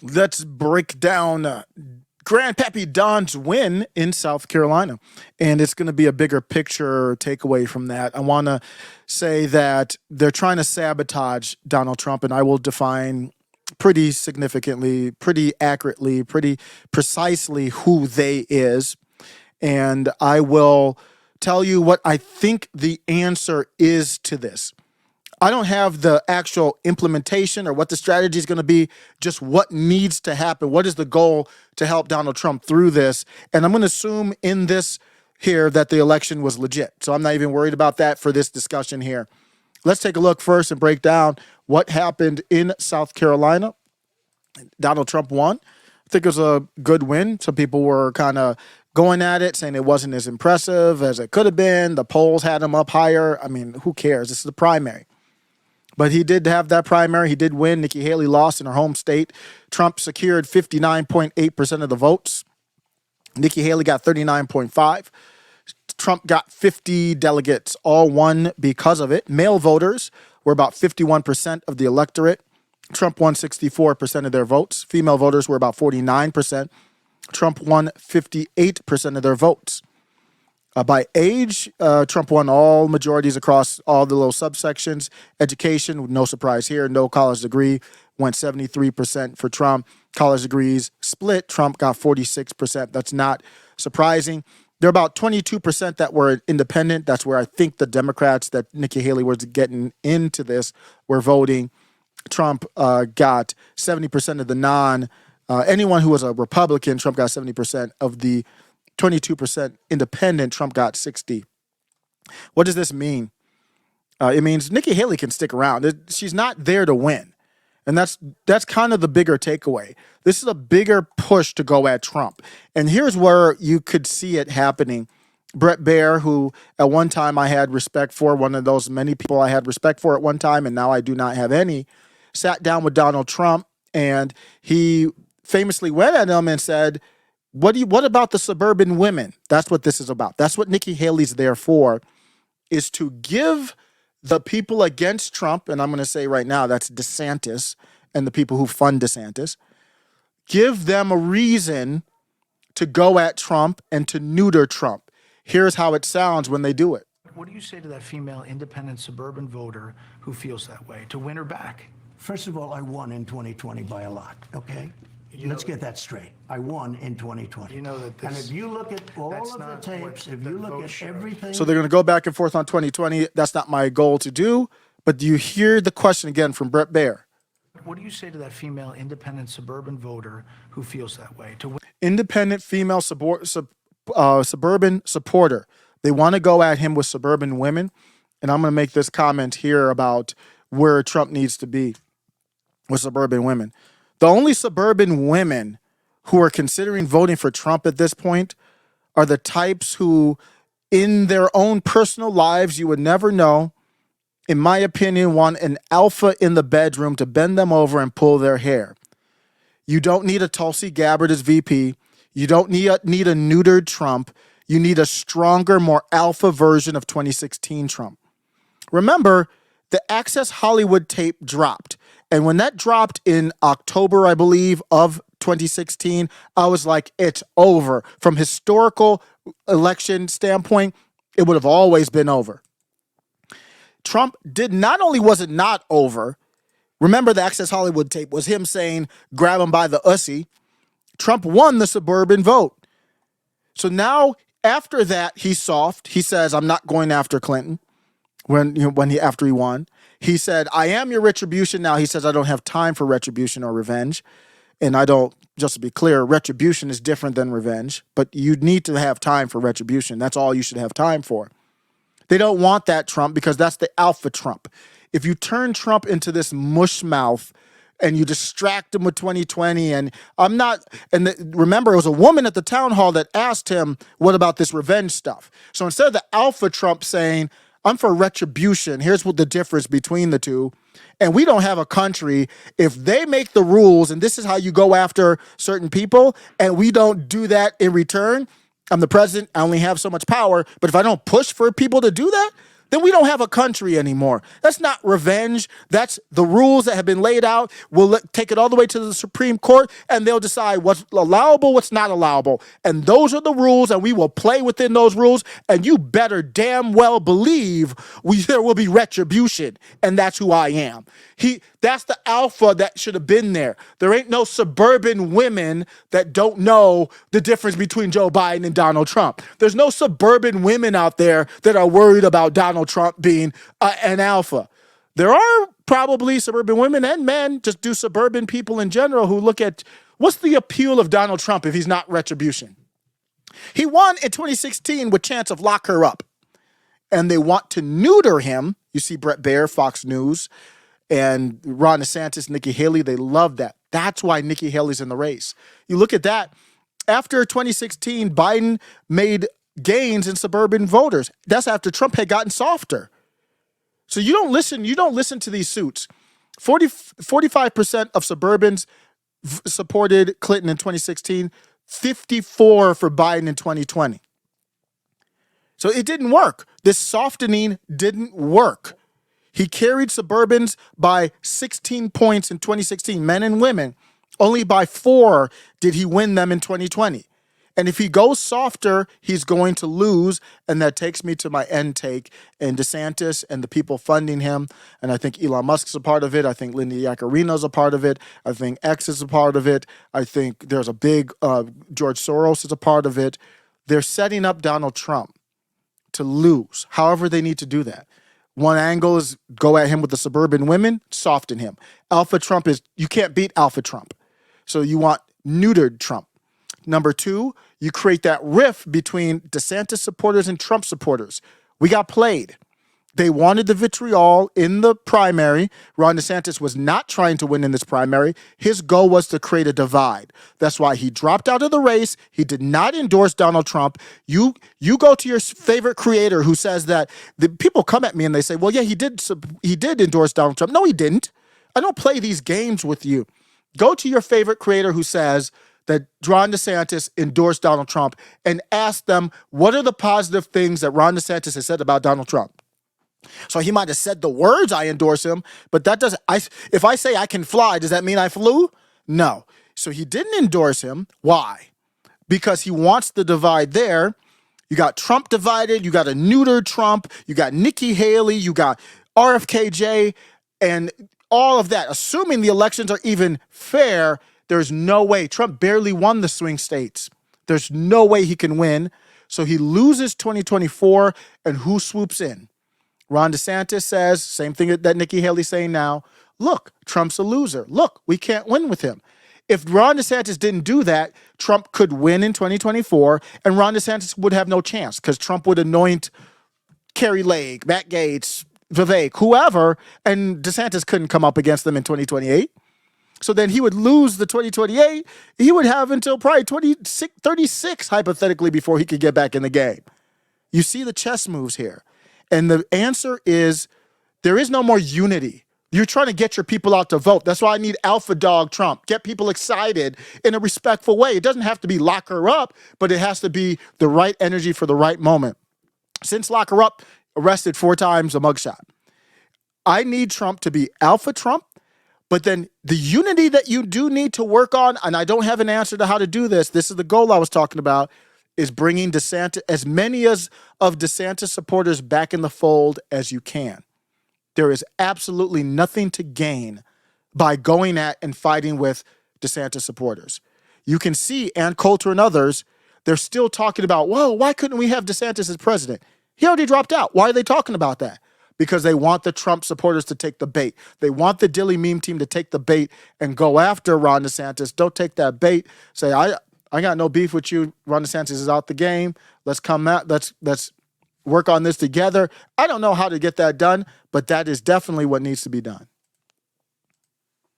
Let's break down Grandpappy Don's win in South Carolina. And it's going to be a bigger picture takeaway from that. I want to say that they're trying to sabotage Donald Trump, and I will define pretty significantly, pretty accurately, pretty precisely who they is. And I will tell you what I think the answer is to this. I don't have the actual implementation or what the strategy is going to be, just what needs to happen. What is the goal to help Donald Trump through this? And I'm going to assume in this here that the election was legit. So I'm not even worried about that for this discussion here. Let's take a look first and break down what happened in South Carolina. Donald Trump won. I think it was a good win. Some people were kind of going at it, saying it wasn't as impressive as it could have been. The polls had him up higher. I mean, who cares? This is the primary. But he did have that primary. He did win. Nikki Haley lost in her home state. Trump secured 59.8% of the votes. Nikki Haley got 39.5. Trump got 50 delegates, all won because of it. Male voters were about 51% of the electorate. Trump won 64% of their votes. Female voters were about 49%. Trump won 58% of their votes. By age, Trump won all majorities across all the little subsections. Education, no surprise here, no college degree, went 73% for Trump. College degrees split, Trump got 46%. That's not surprising. There are about 22% that were independent. That's where I think the Democrats that Nikki Haley was getting into this were voting. Trump got 70% of the anyone who was a Republican, Trump got 70% of the 22% independent, Trump got 60. What does this mean? It means Nikki Haley can stick around. She's not there to win. And that's kind of the bigger takeaway. This is a bigger push to go at Trump. And here's where you could see it happening. Brett Baer, who at one time I had respect for, one of those many people I had respect for at one time, and now I do not have any, sat down with Donald Trump, and he famously went at him and said, what about the suburban women? That's what this is about. That's what Nikki Haley's there for, is to give the people against Trump, and I'm going to say right now that's DeSantis and the people who fund DeSantis, give them a reason to go at Trump and to neuter Trump. Here's how it sounds when they do it. What do you say to that female independent suburban voter who feels that way, to win her back? First of all, I won in 2020 by a lot, okay? Let's get that straight. I won in 2020. You know that this, and if you look at all of the tapes, if you look at everything... So they're going to go back and forth on 2020. That's not my goal to do. But do you hear the question again from Brett Baer? What do you say to that female independent suburban voter who feels that way? To win? Independent female suburban supporter. They want to go at him with suburban women. And I'm going to make this comment here about where Trump needs to be with suburban women. The only suburban women who are considering voting for Trump at this point are the types who, in their own personal lives, you would never know, in my opinion, want an alpha in the bedroom to bend them over and pull their hair. You don't need a Tulsi Gabbard as VP. You don't need a neutered Trump. You need a stronger, more alpha version of 2016 Trump. Remember, the Access Hollywood tape dropped. And when that dropped in October, I believe, of 2016, I was like, it's over. From historical election standpoint, it would have always been over. Trump not only was it not over, remember the Access Hollywood tape was him saying, grab him by the ussy. Trump won the suburban vote. So now, after that, he's soft. He says, I'm not going after Clinton after he won. He said, I am your retribution. Now he says, I don't have time for retribution or revenge. And I don't, just to be clear, retribution is different than revenge, but you need to have time for retribution. That's all you should have time for. They don't want that Trump because that's the alpha Trump. If you turn Trump into this mush mouth and you distract him with 2020 remember, it was a woman at the town hall that asked him, what about this revenge stuff? So instead of the alpha Trump saying, I'm for retribution. Here's what the difference between the two. And we don't have a country. If they make the rules and this is how you go after certain people and we don't do that in return, I'm the president. I only have so much power. But if I don't push for people to do that, then we don't have a country anymore. That's not revenge. That's the rules that have been laid out. We'll take it all the way to the Supreme Court, and they'll decide what's allowable, what's not allowable. And those are the rules, and we will play within those rules. And you better damn well believe there will be retribution, and that's who I am. That's the alpha that should have been there. There ain't no suburban women that don't know the difference between Joe Biden and Donald Trump. There's no suburban women out there that are worried about Donald Trump being an alpha. There are probably suburban women and men, just do suburban people in general, who look at what's the appeal of Donald Trump if he's not retribution. He won in 2016 with chance of lock her up. And they want to neuter him. You see Brett Baier, Fox News, and Ron DeSantis, Nikki Haley, they love that. That's why Nikki Haley's in the race. You look at that. After 2016, Biden made gains in suburban voters. That's after Trump had gotten softer. So you don't listen to these suits. 45% of suburbans supported Clinton in 2016, 54 for Biden in 2020. So it didn't work. This softening didn't work. He carried suburbans by 16 points in 2016, men and women. Only by 4 did he win them in 2020. And if he goes softer, he's going to lose. And that takes me to my end take. And DeSantis and the people funding him, and I think Elon Musk's a part of it. I think Linda Yaccarino's a part of it. I think X is a part of it. I think there's a big George Soros is a part of it. They're setting up Donald Trump to lose, however they need to do that. One angle is go at him with the suburban women, soften him. Alpha Trump is, you can't beat Alpha Trump. So you want neutered Trump. Number 2, you create that rift between DeSantis supporters and Trump supporters. We got played. They wanted the vitriol in the primary. Ron DeSantis was not trying to win in this primary. His goal was to create a divide. That's why he dropped out of the race. He did not endorse Donald Trump. You go to your favorite creator who says that. The people come at me and they say, well, yeah, he did endorse Donald Trump. No, he didn't. I don't play these games with you. Go to your favorite creator who says that Ron DeSantis endorsed Donald Trump and ask them, what are the positive things that Ron DeSantis has said about Donald Trump? So he might have said the words, I endorse him, but that doesn't, if I say I can fly, does that mean I flew? No. So he didn't endorse him. Why? Because he wants the divide there. You got Trump divided, you got a neutered Trump, you got Nikki Haley, you got RFKJ, and all of that. Assuming the elections are even fair, there's no way. Trump barely won the swing states. There's no way he can win. So he loses 2024, and who swoops in? Ron DeSantis says, same thing that Nikki Haley's saying now, look, Trump's a loser. Look, we can't win with him. If Ron DeSantis didn't do that, Trump could win in 2024, and Ron DeSantis would have no chance because Trump would anoint Carrie Lake, Matt Gaetz, Vivek, whoever, and DeSantis couldn't come up against them in 2028. So then he would lose the 2028. He would have until probably 36, hypothetically, before he could get back in the game. You see the chess moves here. And the answer is there is no more unity. You're trying to get your people out to vote. That's why I need alpha dog Trump. Get people excited in a respectful way. It doesn't have to be lock her up, but it has to be the right energy for the right moment. Since lock her up, arrested 4 times, a mugshot. I need Trump to be alpha Trump, but then the unity that you do need to work on, and I don't have an answer to how to do this. This is the goal I was talking about, is bringing DeSantis, as many of DeSantis supporters back in the fold as you can. There is absolutely nothing to gain by going at and fighting with DeSantis supporters. You can see Ann Coulter and others, they're still talking about, whoa, why couldn't we have DeSantis as president? He already dropped out. Why are they talking about that? Because they want the Trump supporters to take the bait. They want the Dilly meme team to take the bait and go after Ron DeSantis. Don't take that bait. Say, I got no beef with you. Ron DeSantis is out the game. Let's come out. Let's work on this together. I don't know how to get that done, but that is definitely what needs to be done.